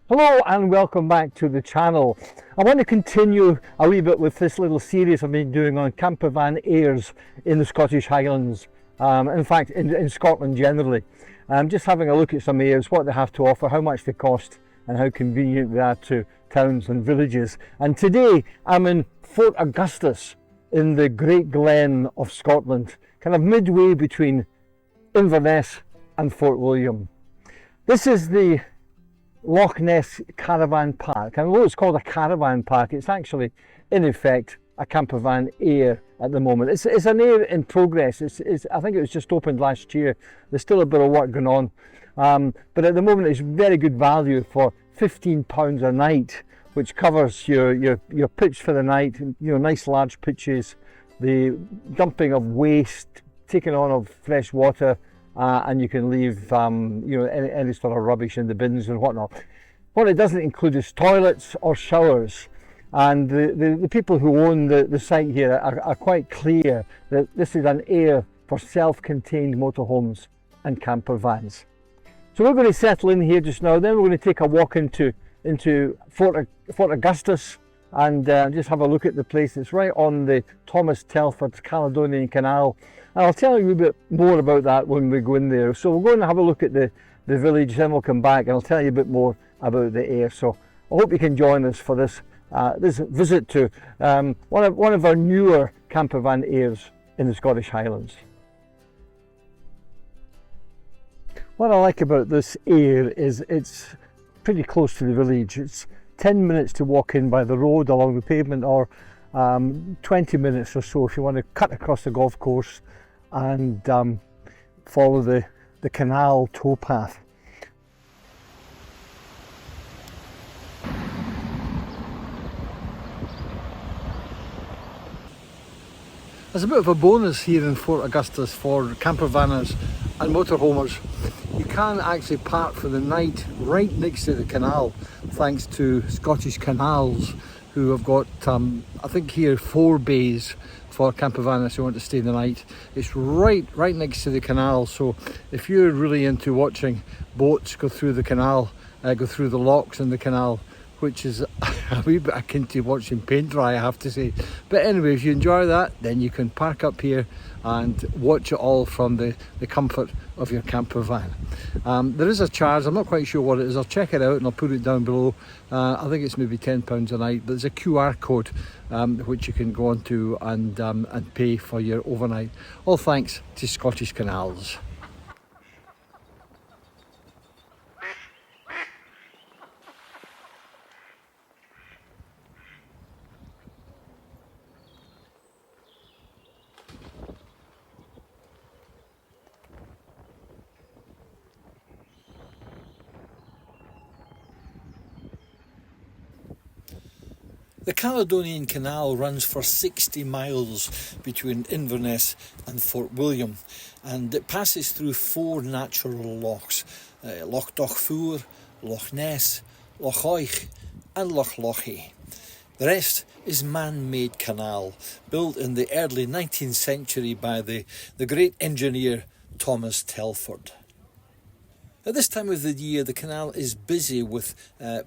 Hello and welcome back to the channel. I want to continue a wee bit with this little series I've been doing on campervan airs in the Scottish Highlands, in fact in Scotland generally. Just having a look at some airs, what they have to offer, how much they cost and how convenient they are to towns and villages. And today I'm in Fort Augustas in the Great Glen of Scotland, kind of midway between Inverness and Fort William. This is the Loch Ness Caravan Park, and although it's called a caravan park, it's actually in effect a campervan aire at the moment. It's an aire in progress. I think it was just opened last year. There's still a bit of work going on, but at the moment it's very good value for £15 a night, which covers your pitch for the night. Nice large pitches, the dumping of waste, taking on of fresh water. And you can leave any sort of rubbish in the bins and whatnot. What it doesn't include is toilets or showers, and the people who own the site here are quite clear that this is an aire for self-contained motorhomes and camper vans. So we're going to settle in here just now, then we're going to take a walk into Fort Augustas and just have a look at the place. It's right on the Thomas Telford Caledonian Canal. And I'll tell you a bit more about that when we go in there. So we'll go and have a look at the village, then we'll come back and I'll tell you a bit more about the aire. So I hope you can join us for this visit to one of our newer campervan airs in the Scottish Highlands. What I like about this aire is it's pretty close to the village. It's 10 minutes to walk in by the road along the pavement, or 20 minutes or so if you want to cut across the golf course and follow the canal towpath. There's a bit of a bonus here in Fort Augustas for campervanners and motorhomers. You can actually park for the night right next to the canal, thanks to Scottish Canals, who have got, I think here, 4 bays for campervanners who want to stay the night. It's right next to the canal, so if you're really into watching boats go through the canal, go through the locks in the canal, which is a wee bit akin to watching paint dry, I have to say. But anyway, if you enjoy that, then you can park up here and watch it all from the comfort of your camper van. There is a charge, I'm not quite sure what it is. I'll check it out and I'll put it down below. I think it's maybe £10 a night, but there's a QR code which you can go on to and pay for your overnight. All thanks to Scottish Canals. The Caledonian Canal runs for 60 miles between Inverness and Fort William, and it passes through 4 natural lochs, Loch Dochfuar, Loch Ness, Loch Oich and Loch Lochy. The rest is man-made canal, built in the early 19th century by the great engineer Thomas Telford. At this time of the year, the canal is busy with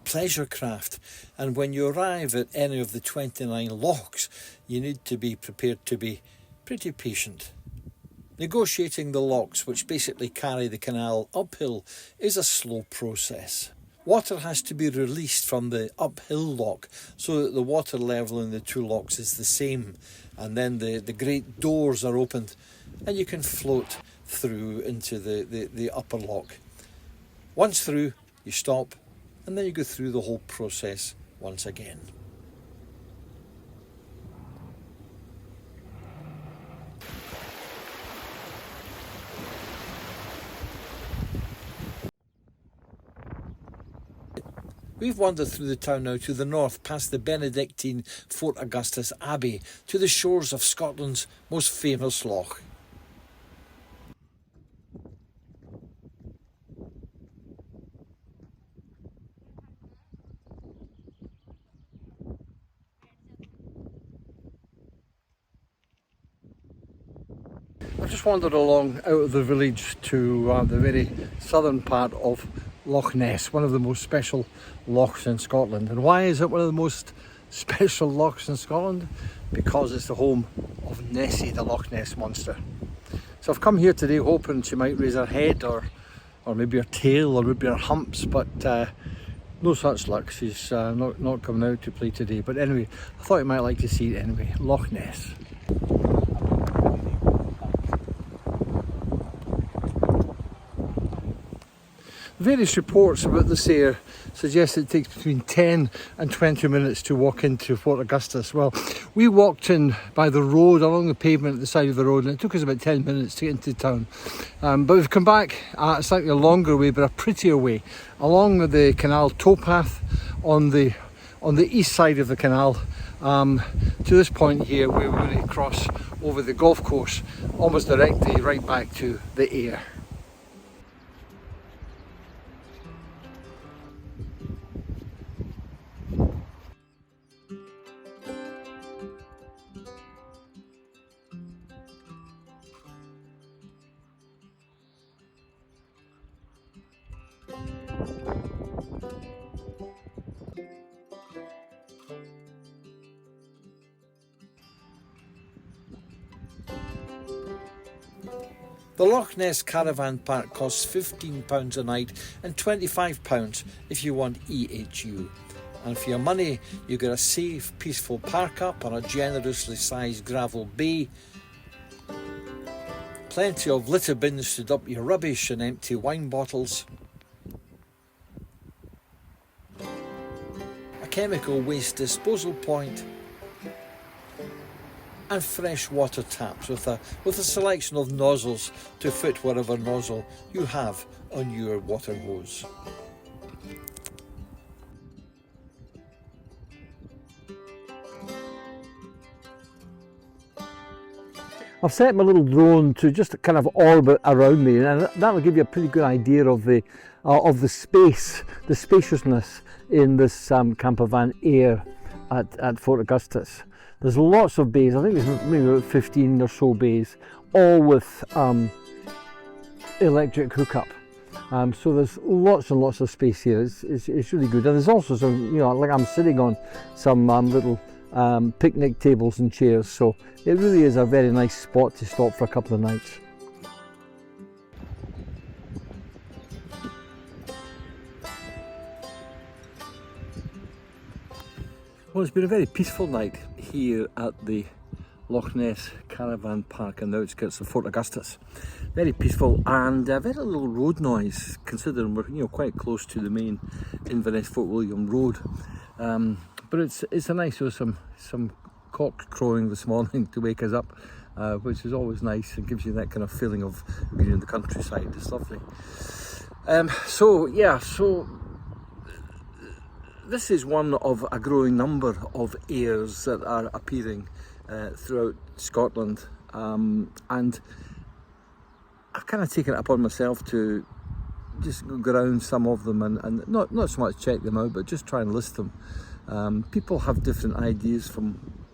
pleasure craft, and when you arrive at any of the 29 lochs, you need to be prepared to be pretty patient. Negotiating the lochs, which basically carry the canal uphill, is a slow process. Water has to be released from the uphill loch so that the water level in the 2 lochs is the same, and then the great doors are opened and you can float through into the upper loch. Once through, you stop, and then you go through the whole process once again. We've wandered through the town now to the north, past the Benedictine Fort Augustas Abbey, to the shores of Scotland's most famous loch. I've just wandered along out of the village to the very southern part of Loch Ness, one of the most special lochs in Scotland. And why is it one of the most special lochs in Scotland? Because it's the home of Nessie, the Loch Ness monster. So I've come here today hoping she might raise her head or maybe her tail or maybe her humps, but no such luck. She's not coming out to play today. But anyway, I thought you might like to see it anyway. Loch Ness. Various reports about this aire suggest it takes between 10 and 20 minutes to walk into Fort Augustas. Well, we walked in by the road, along the pavement at the side of the road, and it took us about 10 minutes to get into town. But we've come back a slightly longer way, but a prettier way, along the canal towpath on the east side of the canal, to this point here where we're going to cross over the golf course, almost directly right back to the aire. The Loch Ness Caravan Park costs £15 a night and £25 if you want EHU. And for your money, you get a safe, peaceful park up on a generously sized gravel bay, plenty of litter bins to dump your rubbish and empty wine bottles, a chemical waste disposal point, and fresh water taps with a selection of nozzles to fit whatever nozzle you have on your water hose. I've set my little drone to just kind of orbit around me, and that will give you a pretty good idea of the space, the spaciousness in this campervan aire at Fort Augustas. There's lots of bays. I think there's maybe about 15 or so bays, all with electric hookup. So there's lots and lots of space here. It's really good. And there's also some, like I'm sitting on some little picnic tables and chairs. So it really is a very nice spot to stop for a couple of nights. Well, it's been a very peaceful night here at the Loch Ness Caravan Park in the outskirts of Fort Augustas. Very peaceful and very little road noise, considering we're quite close to the main Inverness Fort William Road. But it's a nice, some cock crowing this morning to wake us up, which is always nice and gives you that kind of feeling of being in the countryside. It's lovely. So this is one of a growing number of aires that are appearing throughout Scotland, and I've kind of taken it upon myself to just go around some of them and not so much check them out, but just try and list them. People have different ideas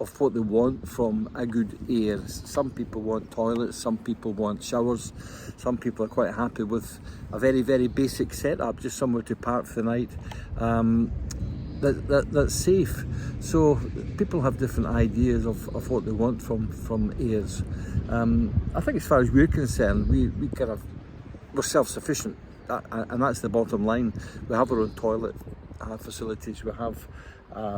of what they want from a good aire. Some people want toilets, some people want showers, some people are quite happy with a very, very basic setup, just somewhere to park for the night. That's safe. So people have different ideas of what they want from aires. I think as far as we're concerned, we're self-sufficient, and that's the bottom line. We have our own toilet facilities, we have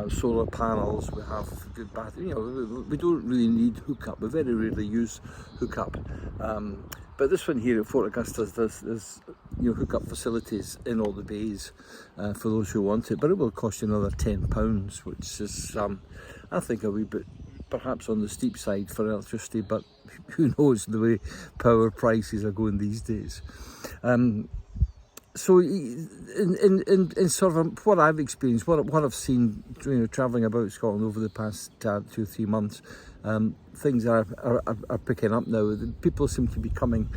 solar panels, we have good bathroom. We don't really need hookup. We very rarely use hookup. But this one here at Fort Augustas, there's hookup facilities in all the bays for those who want it, but it will cost you another £10, which is I think a wee bit perhaps on the steep side for electricity, but who knows the way power prices are going these days. So in sort of what I've experienced, what I've seen, travelling about Scotland over the past 2 or 3 months, things are picking up now. People seem to be coming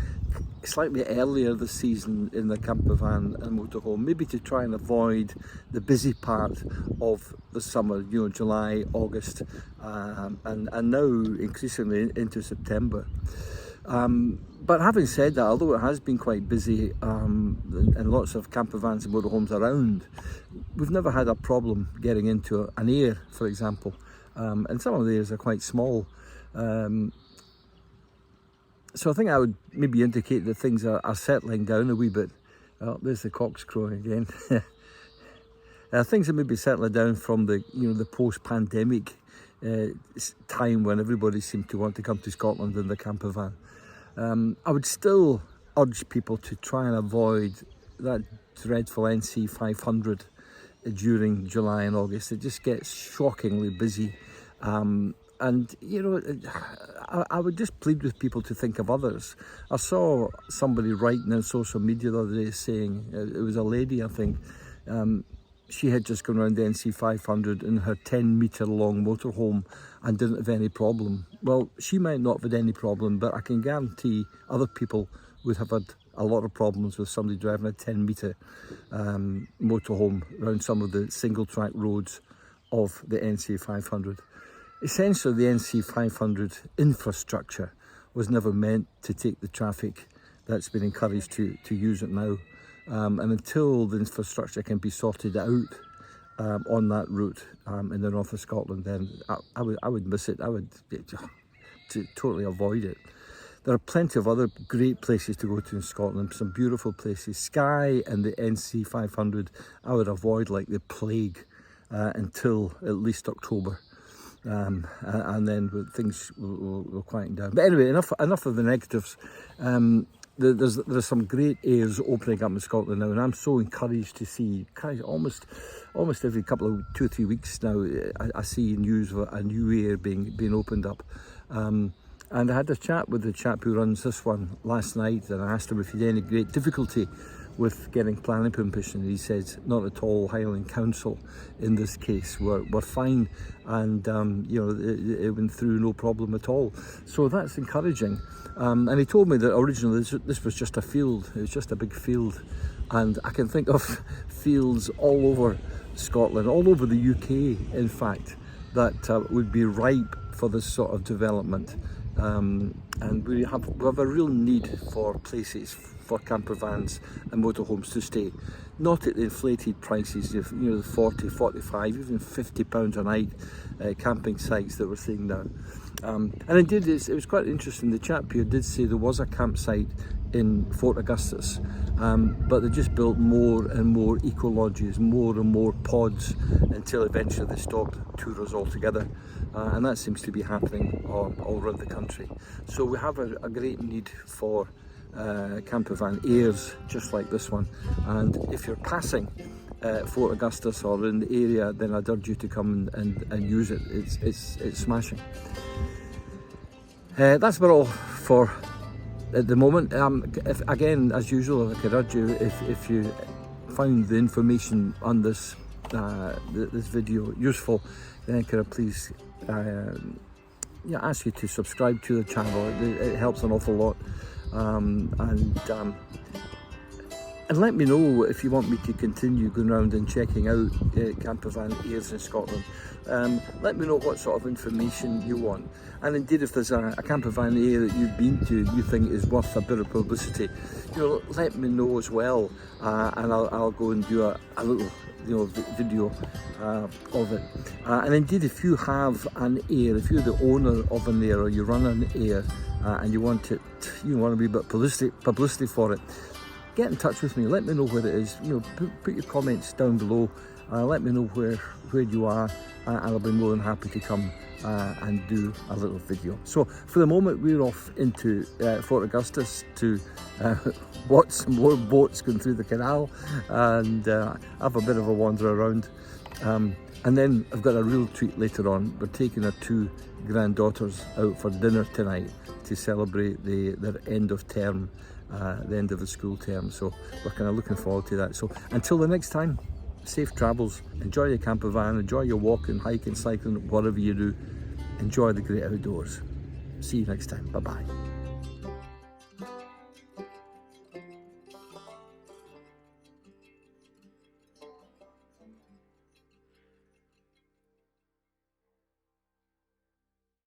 slightly earlier this season in the campervan and motorhome, maybe to try and avoid the busy part of the summer, July, August, and now increasingly into September. But having said that, although it has been quite busy and lots of campervans and motorhomes around, we've never had a problem getting into an aire, for example. And some of the airs are quite small. So I think I would maybe indicate that things are settling down a wee bit. Oh, there's the cocks crowing again. Things are maybe settling down from the the post-pandemic time when everybody seemed to want to come to Scotland in the campervan. I would still urge people to try and avoid that dreadful NC 500 during July and August. It just gets shockingly busy. And I would just plead with people to think of others. I saw somebody writing on social media the other day saying, it was a lady I think, she had just gone around the NC 500 in her 10-metre long motorhome and didn't have any problem. Well, she might not have had any problem, but I can guarantee other people would have had a lot of problems with somebody driving a 10-metre motorhome around some of the single-track roads of the NC 500. Essentially, the NC 500 infrastructure was never meant to take the traffic that's been encouraged to use it now. And until the infrastructure can be sorted out on that route in the north of Scotland, then I would miss it. I would to totally avoid it. There are plenty of other great places to go to in Scotland, some beautiful places. Skye and the NC 500 I would avoid like the plague until at least October. And then things will quieten down. But anyway, enough of the negatives. There's some great airs opening up in Scotland now, and I'm so encouraged to see almost every couple of 2 or 3 weeks now. I see news of a new air being opened up. And I had a chat with the chap who runs this one last night, and I asked him if he had any great difficulty with getting planning permission. He said not at all. Highland Council in this case were fine, and it went through no problem at all. So that's encouraging. And he told me that originally this was just a field. It was just a big field, and I can think of fields all over Scotland, all over the UK in fact, that would be ripe for this sort of development. And we have a real need for places for campervans and motorhomes to stay, not at the inflated prices of the 40, 45, even £50 a night camping sites that we're seeing now. And indeed, it was quite interesting. The chap here did say there was a campsite in Fort Augustas, but they just built more and more eco lodges, more and more pods, until eventually they stopped tours altogether. And that seems to be happening all around the country. So we have a great need for campervan airs just like this one. And if you're passing Fort Augustas or in the area, then I'd urge you to come and use it. It's smashing. That's about all for at the moment. If, again, as usual, I could urge you, if you found the information on this this video useful, then could I please ask you to subscribe to the channel. It helps an awful lot. And let me know if you want me to continue going around and checking out campervan airs in Scotland. Let me know what sort of information you want. And indeed, if there's a campervan air that you've been to, you think is worth a bit of publicity, let me know as well, and I'll go and do a little video of it. And indeed, if you have an air, if you're the owner of an air or you run an air and you want a wee bit publicity for it, get in touch with me. Let me know where it is. Put your comments down below. Let me know where you are, and I'll be more than happy to come and do a little video. So for the moment, we're off into Fort Augustas to watch some more boats going through the canal and have a bit of a wander around. And then I've got a real treat later on. We're taking our 2 granddaughters out for dinner tonight to celebrate their end of term, the end of the school term. So we're kind of looking forward to that. So until the next time, safe travels. Enjoy your campervan, enjoy your walking, hiking, cycling, whatever you do. Enjoy the great outdoors. See you next time. Bye bye.